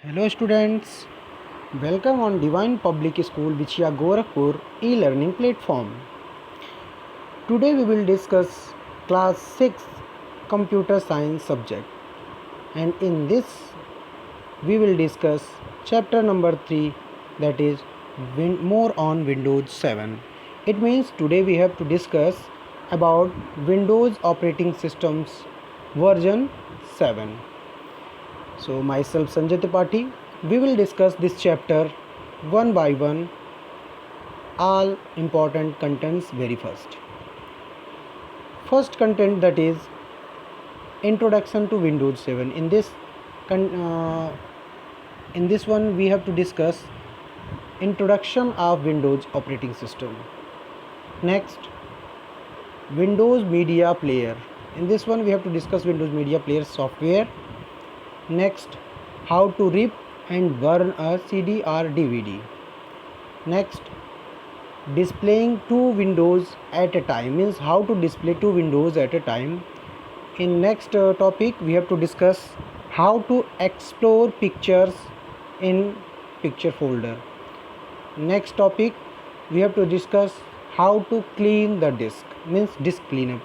Hello students, welcome on Divine Public School Vichya Gorakhpur e-learning platform. Today we will discuss class 6 computer science subject, and in this we will discuss chapter number 3, that is more on Windows 7. It means today we have to discuss about Windows operating systems version 7. So myself Sanjay Tripathi, we will discuss this chapter one by one, all important contents very first. First content, that is introduction to Windows 7. In this one we have to discuss introduction of Windows operating system. Next, Windows Media Player. In this one we have to discuss Windows Media Player software. Next, how to rip and burn a CD or DVD. Next, displaying two windows at a time, means how to display two windows at a time. In next topic we have to discuss how to explore pictures in picture folder. Next topic we have to discuss how to clean the disk, means disk cleanup.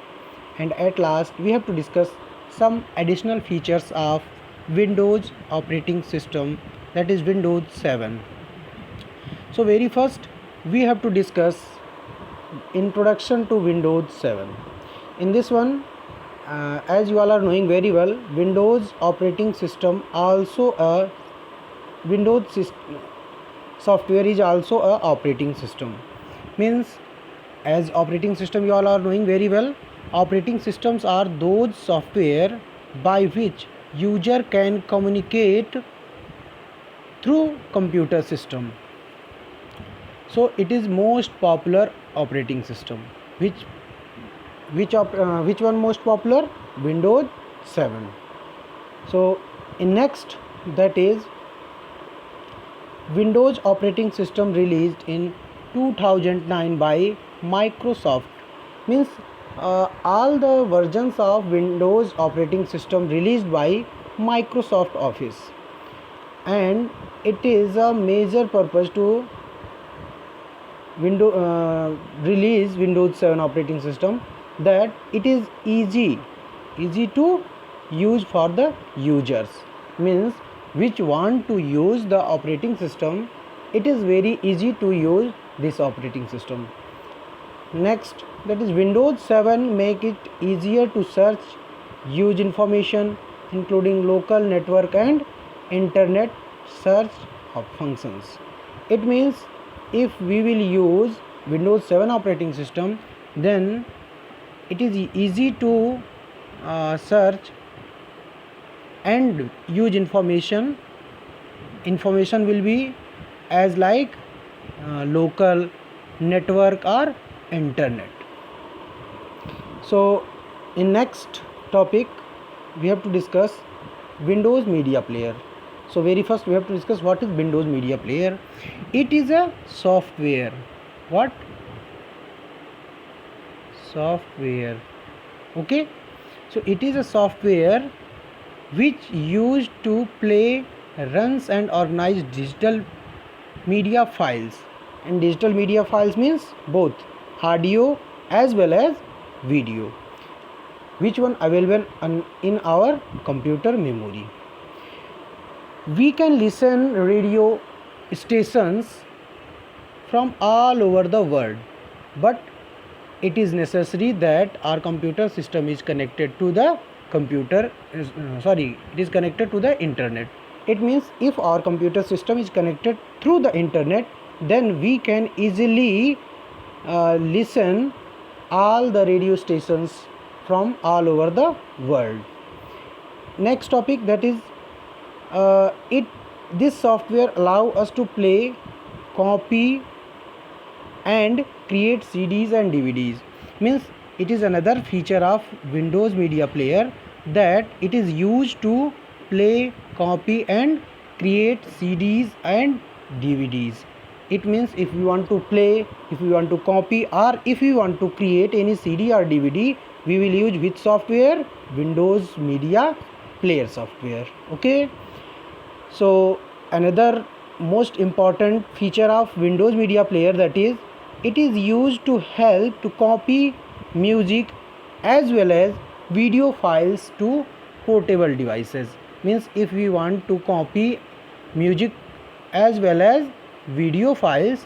And at last we have to discuss some additional features of Windows operating system, that is Windows 7. So very first we have to discuss introduction to Windows 7. In this one, as you all are knowing very well, Windows operating system also a software is also a operating system. Means as operating system you all are knowing very well, operating systems are those software by which user can communicate through computer system. So it is most popular operating system. Which one most popular? Windows 7. So in next, that is Windows operating system released in 2009 by Microsoft. Means all the versions of Windows operating system released by Microsoft Office, and it is a major purpose to release Windows 7 operating system, that it is easy to use for the users. Means which want to use the operating system, it is very easy to use this operating system. Next, that is Windows 7 make it easier to search, use information including local network and internet search functions. It means if we will use Windows 7 operating system, then it is easy to search and use information. Information will be as like local network or internet. So in next topic we have to discuss Windows Media Player. So very first we have to discuss what is Windows Media Player. It is a software. What? Software. Okay. So it is a software which used to play, runs and organize digital media files. And digital media files means both audio as well as video, which one available in our computer memory. We can listen radio stations from all over the world, but it is necessary that our computer system is connected to the it is connected to the internet. It means if our computer system is connected through the internet, then we can easily listen all the radio stations from all over the world. Next topic, that is this software allow us to play, copy and create CDs and DVDs. Means it is another feature of Windows Media Player, that it is used to play, copy and create CDs and DVDs. It means if we want to play, if we want to copy, or if we want to create any CD or DVD, we will use which software? Windows Media Player software. Okay. So another most important feature of Windows Media Player, that is it is used to help to copy music as well as video files to portable devices. Means if we want to copy music as well as video files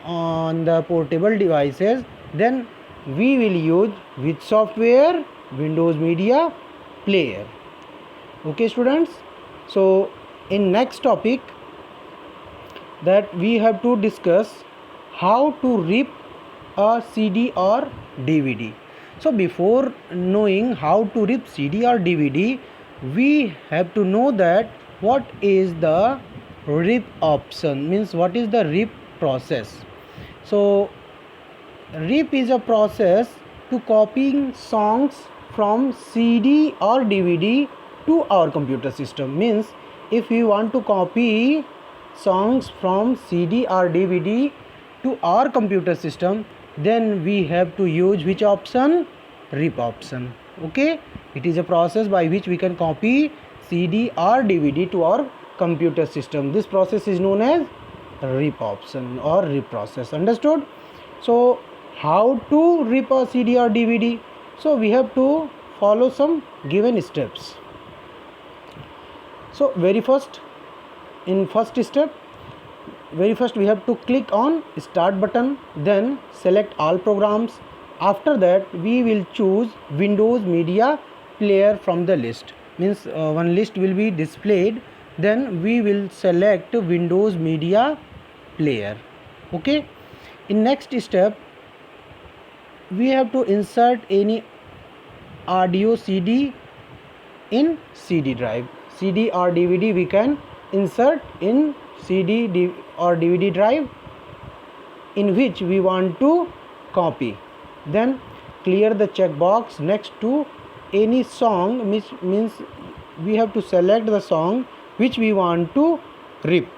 on the portable devices, then we will use which software? Windows Media Player. Okay students, so in next topic that we have to discuss how to rip a CD or DVD. So before knowing how to rip CD or DVD, we have to know that what is the rip option, means what is the rip process. So rip is a process to copying songs from CD or DVD to our computer system. Means if we want to copy songs from CD or DVD to our computer system, then we have to use which option? Rip option. Okay, it is a process by which we can copy CD or DVD to our computer system. This process is known as rip option or rip process. Understood? So how to rip a CD or DVD? So we have to follow some given steps. So in first step, very first we have to click on start button, then select all programs. After that we will choose Windows Media Player from the list. Means one list will be displayed, then we will select Windows Media Player. Okay, in next step we have to insert any audio CD in CD drive. CD or DVD we can insert in CD or DVD drive in which we want to copy. Then clear the checkbox next to any song, which means we have to select the song which we want to rip.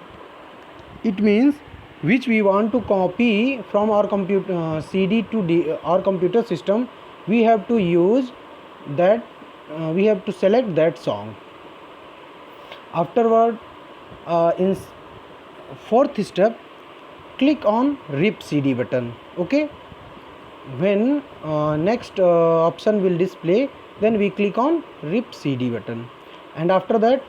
It means which we want to copy from our computer CD to our computer system. We have to use that, we have to select that song. Afterward, in fourth step, click on rip CD button. Okay, when next option will display, then we click on rip CD button, and after that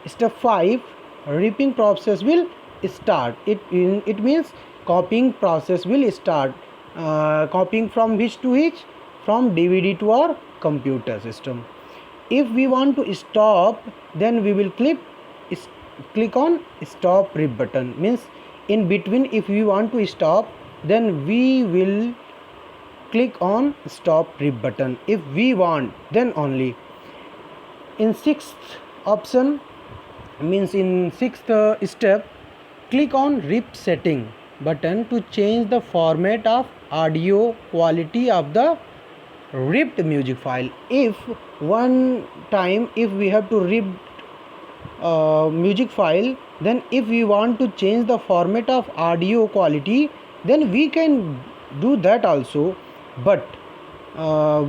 step 5, ripping process will start. It means copying process will start. Copying from which to which? From DVD to our computer system. If we want to stop, then we will click on stop rip button. Means in between, if we want to stop, then we will click on stop rip button. If we want, then only. In sixth option, means in sixth step, click on rip setting button to change the format of audio quality of the ripped music file. If one time if we have to rip music file, then if we want to change the format of audio quality, then we can do that also, but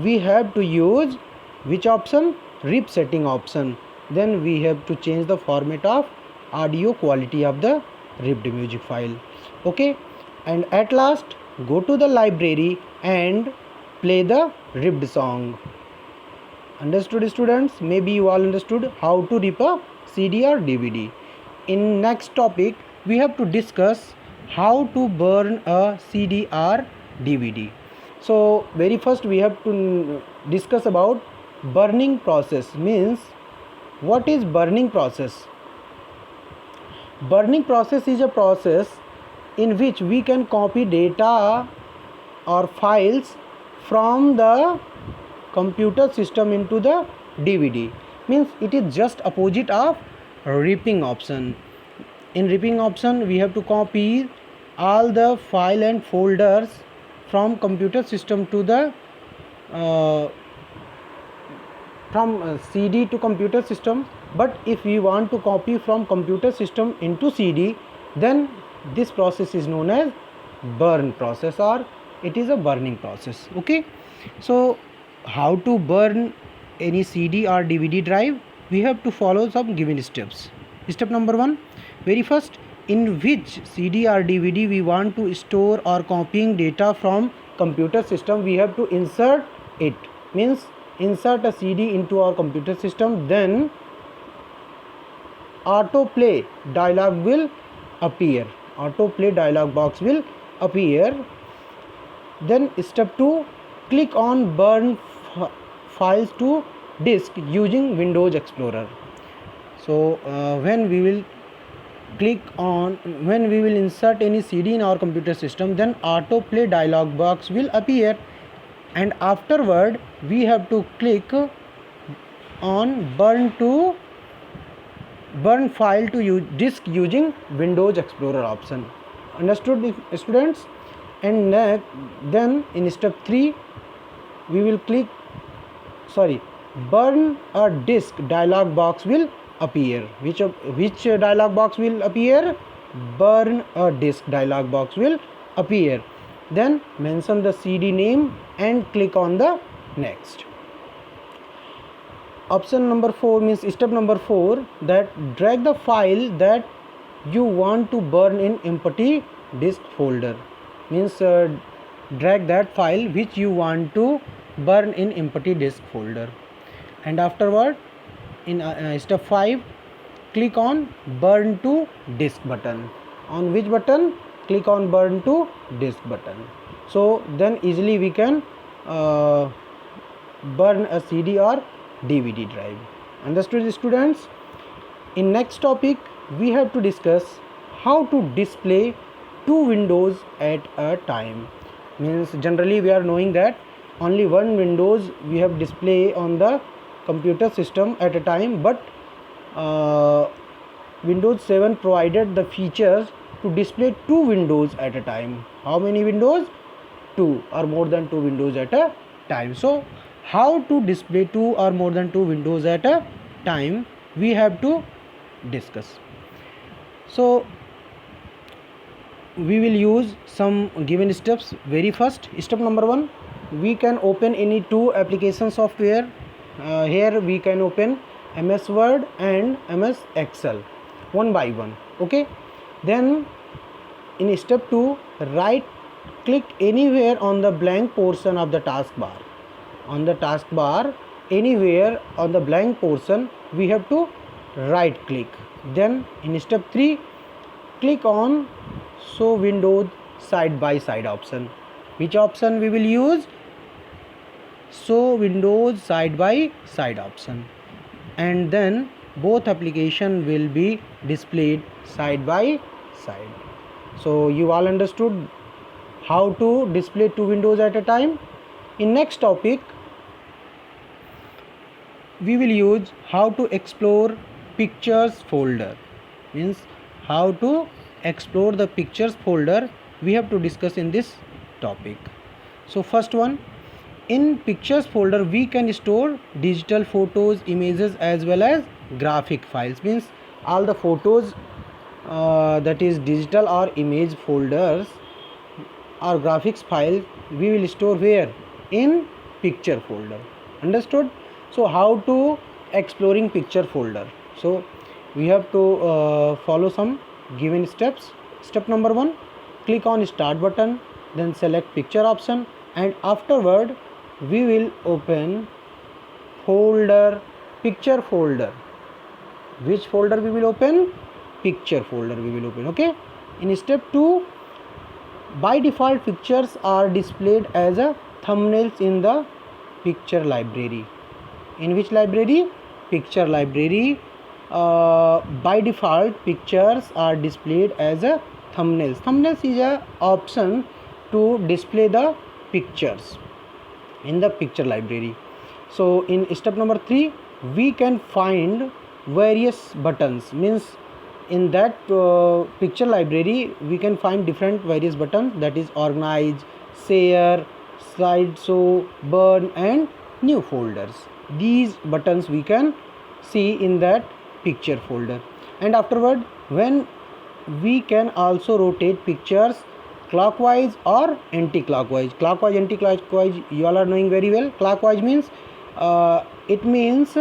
we have to use which option? Rip setting option. Then we have to change the format of audio quality of the ripped music file. Okay, and at last go to the library and play the ripped song. Understood students? Maybe you all understood how to rip a CD or DVD. In next topic we have to discuss how to burn a CD or DVD. So very first we have to discuss about burning process. Means what is burning process? Burning process is a process in which we can copy data or files from the computer system into the DVD. Means it is just opposite of ripping option. In ripping option we have to copy all the file and folders from computer system to the from CD to computer system. But if we want to copy from computer system into CD, then this process is known as burn process, or it is a burning process. Okay, so how to burn any CD or DVD drive? We have to follow some given steps. Step number 1, Very first, in which CD or DVD we want to store or copying data from computer system, we have to insert it. Means insert a CD into our computer system, then autoplay dialog will appear. Autoplay dialog box will appear. Then step 2, click on burn files to disk using Windows Explorer. So when we will insert any CD in our computer system, then autoplay dialog box will appear, and afterward we have to click on burn file to disk using Windows Explorer option. Understood, students? And then in step 3 we will burn a disk dialog box will appear. Which dialog box will appear? Burn a disk dialog box will appear. Then mention the CD name and click on the next. Option number 4 means step number 4, that drag the file that you want to burn in empty disk folder. Means drag that file which you want to burn in empty disk folder. And afterward in step 5, click on burn to disk button. On which button? Click on burn to disk button. So then easily we can burn a CD or DVD drive. Understood, students? In next topic we have to discuss how to display 2 windows at a time. Means generally we are knowing that only one windows we have display on the computer system at a time, but Windows 7 provided the features to display 2 windows at a time. How many windows? 2 or more than 2 windows at a time. So how to display 2 or more than 2 windows at a time, we have to discuss. So we will use some given steps. Very first, step number 1, we can open any 2 application software. Here we can open MS Word and MS Excel one by one. Okay, then in step 2, right click anywhere on the blank portion of the taskbar. On the taskbar, anywhere on the blank portion, we have to right click. Then in step 3, click on show windows side by side option. Which option we will use? Show windows side by side option. And then both application will be displayed side by side. So you all understood how to display 2 windows at a time. In next topic we will use how to explore pictures folder. Means how to explore the pictures folder we have to discuss in this topic. So first one, in pictures folder we can store digital photos, images as well as graphic files. Means all the photos that is digital or image folders or graphics file we will store where? In picture folder. Understood? So how to exploring picture folder? So we have to follow some given steps. Step number 1, click on start button, then select picture option, and afterward we will open folder, picture folder. Which folder we will open? Picture folder we will open. Okay, in step 2, by default pictures are displayed as a thumbnails in the picture library. In which library? Picture library. By default pictures are displayed as a thumbnails. Thumbnails is a option to display the pictures in the picture library. So in step number 3, we can find various buttons. Means in that picture library we can find different various buttons, that is organize, share, slideshow, burn and new folders. These buttons we can see in that picture folder. And afterward, when we can also rotate pictures clockwise or anti-clockwise. Clockwise, anti-clockwise you all are knowing very well. Clockwise means it means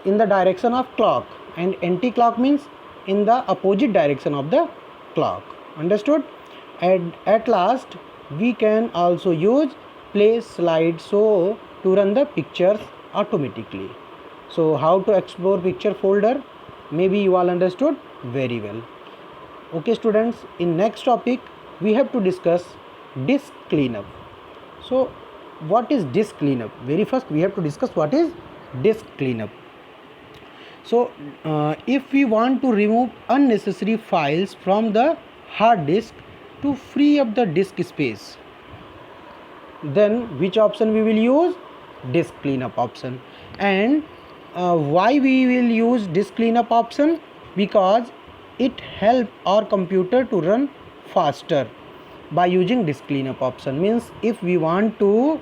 in the direction of clock, and anti-clock means in the opposite direction of the clock. Understood? And at last we can also use play slideshow to run the pictures automatically. So how to explore picture folder, maybe you all understood very well. Okay students, in next topic we have to discuss disk cleanup. So what is disk cleanup? Very first we have to discuss what is disk cleanup. So if we want to remove unnecessary files from the hard disk to free up the disk space, then which option we will use? Disk cleanup option. And why we will use disk cleanup option? Because it helps our computer to run faster by using disk cleanup option. Means if we want to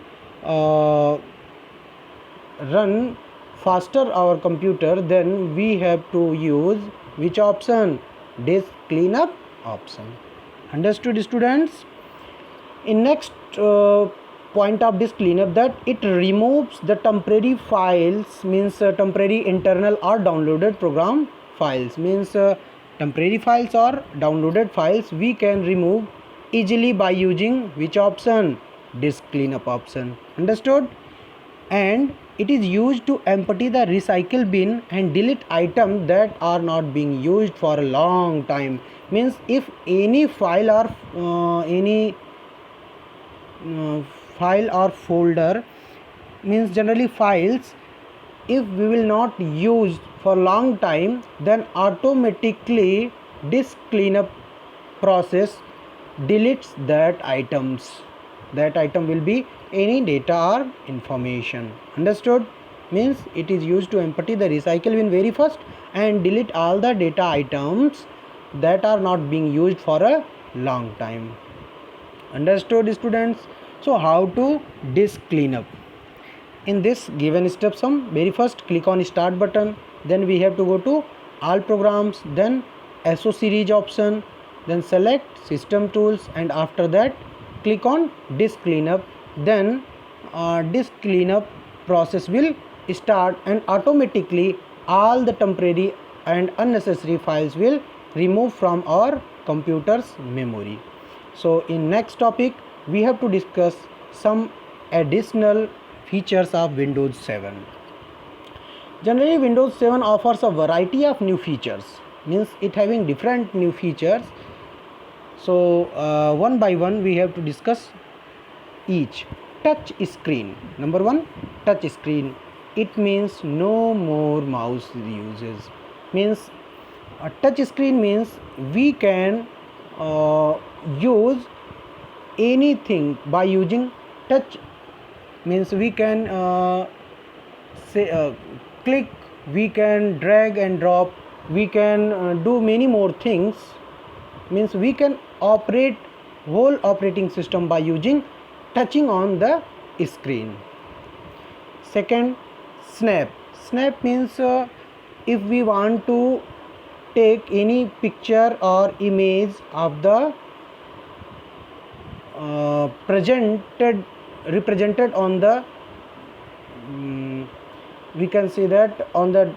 run faster our computer, then we have to use which option? Disk cleanup option. Understood students? In next point of disk cleanup, that it removes the temporary files, means temporary internal or downloaded program files, means temporary files or downloaded files we can remove easily by using which option? Disk cleanup option. Understood? And it is used to empty the recycle bin and delete items that are not being used for a long time. Means if any file or folder, means generally files, if we will not use for long time, then automatically disk cleanup process deletes that items. That item will be any data or information. Understood? Means it is used to empty the recycle bin very first and delete all the data items that are not being used for a long time. Understood students? So how to disk cleanup? In this given step sum, very first click on start button, then we have to go to all programs, then SO series option, then select system tools, and after that click on disk cleanup. Then disk cleanup process will start and automatically all the temporary and unnecessary files will remove from our computer's memory. So in next topic we have to discuss some additional features of Windows 7. Generally Windows 7 offers a variety of new features, means it having different new features. So one by one we have to discuss each. Touch screen. Number one, touch screen. It means no more mouse uses. Means a touch screen means we can use anything by using touch. Means we can click, we can drag and drop, we can do many more things. Means we can operate whole operating system by using touching on the screen. Second, snap. Snap means if we want to take any picture or image of the represented on the we can see that on the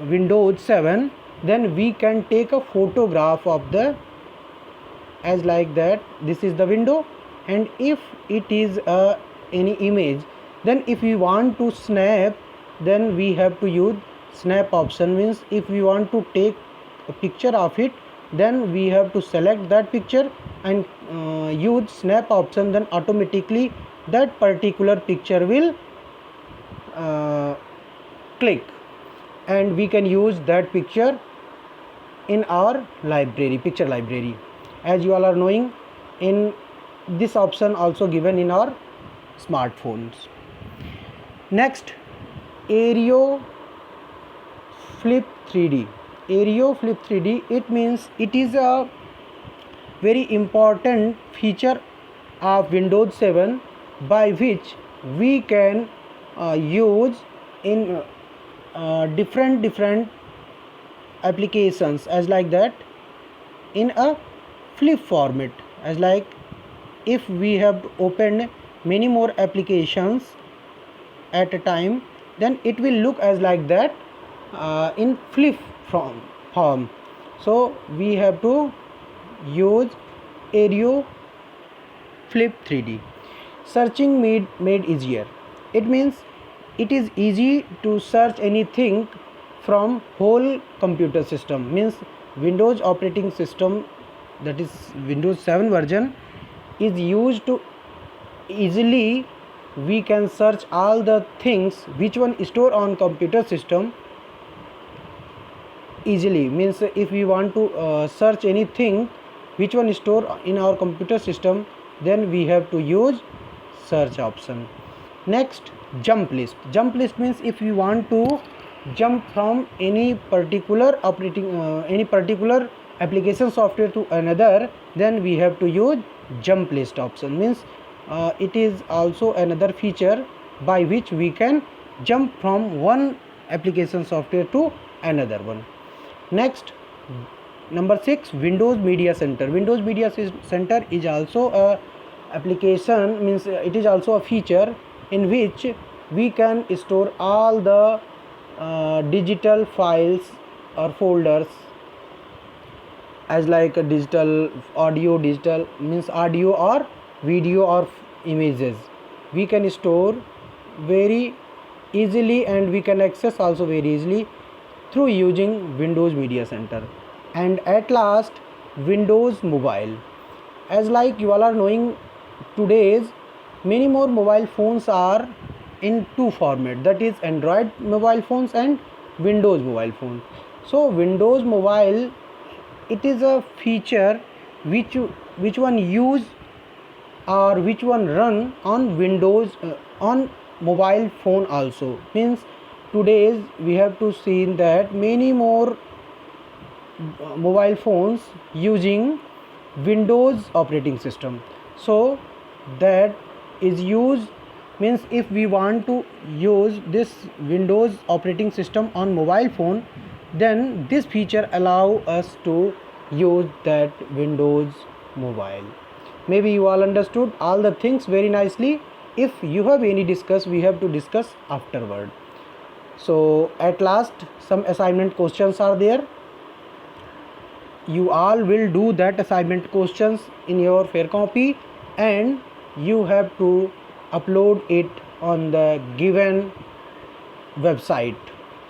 Windows 7, then we can take a photograph of the, as like that, this is the window, and if it is any image, then if we want to snap, then we have to use snap option. Means if we want to take a picture of it, then we have to select that picture and use snap option, then automatically that particular picture will click and we can use that picture in our library, picture library. As you all are knowing, in this option also given in our smartphones. Next, Aereo Flip 3D. Aereo Flip 3D, it means it is a very important feature of Windows 7 by which we can use in different applications, as like that in a flip format, as like if we have opened many more applications at a time, then it will look as like that, in flip form. So we have to use Aero Flip 3D. Searching made easier. It means it is easy to search anything from whole computer system. Means Windows operating system, that is Windows 7 version, is used to easily we can search all the things which one store on computer system easily. Means if we want to search anything which one store in our computer system, then we have to use search option. Next, jump list. Jump list means if we want to jump from any particular application software to another, then we have to use jump list option. Means it is also another feature by which we can jump from one application software to another one. Next, number 6, Windows Media Center. Windows Media Center is also a application, means it is also a feature in which we can store all the digital files or folders, as like a digital audio, digital means audio or video or images. We can store very easily and we can access also very easily through using Windows Media Center. And at last, Windows Mobile. As like you all are knowing, today's many more mobile phones are in two format, that is Android mobile phones and Windows mobile phone. So Windows Mobile, it is a feature which one use or which one run on Windows on mobile phone also. Means today's we have to see that many more mobile phones using Windows operating system. So that is used, means if we want to use this Windows operating system on mobile phone, then this feature allow us to use that Windows Mobile. Maybe you all understood all the things very nicely. If you have any discuss, we have to discuss afterward. So at last, some assignment questions are there. You all will do that assignment questions in your fair copy and you have to upload it on the given website.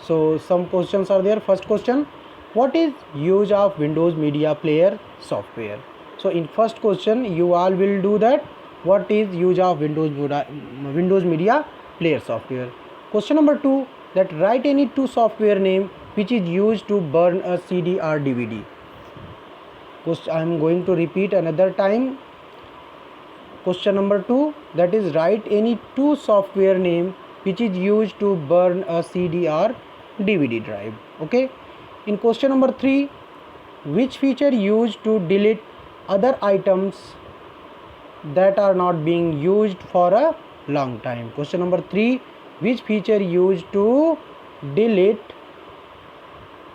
So some questions are there. First question, what is use of Windows Media Player software? So in first question you all will do that, what is use of Windows Media Player software. Question number 2, that write any two software name which is used to burn a CD or DVD. I am going to repeat another time. Question number 2, that is write any two software name which is used to burn a CD or DVD drive. Okay. In question number 3, which feature used to delete other items that are not being used for a long time. Question number 3, which feature used to delete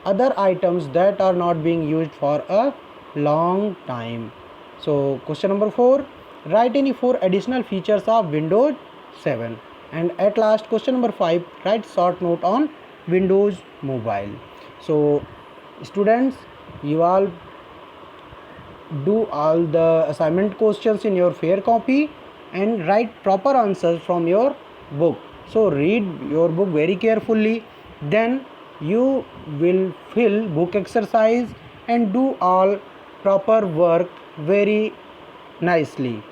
other items that are not being used for a long time. So question number 4, write any 4 additional features of Windows 7. And at last, question number 5, write short note on Windows Mobile. So students, you all do all the assignment questions in your fair copy and write proper answers from your book. So read your book very carefully, then you will fill book exercise and do all proper work very nicely.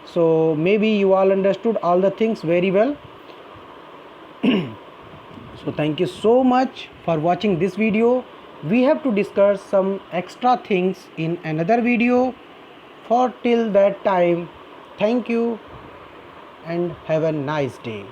So maybe you all understood all the things very well. So thank you so much for watching this video. We have to discuss some extra things in another video. For till that time, thank you and have a nice day.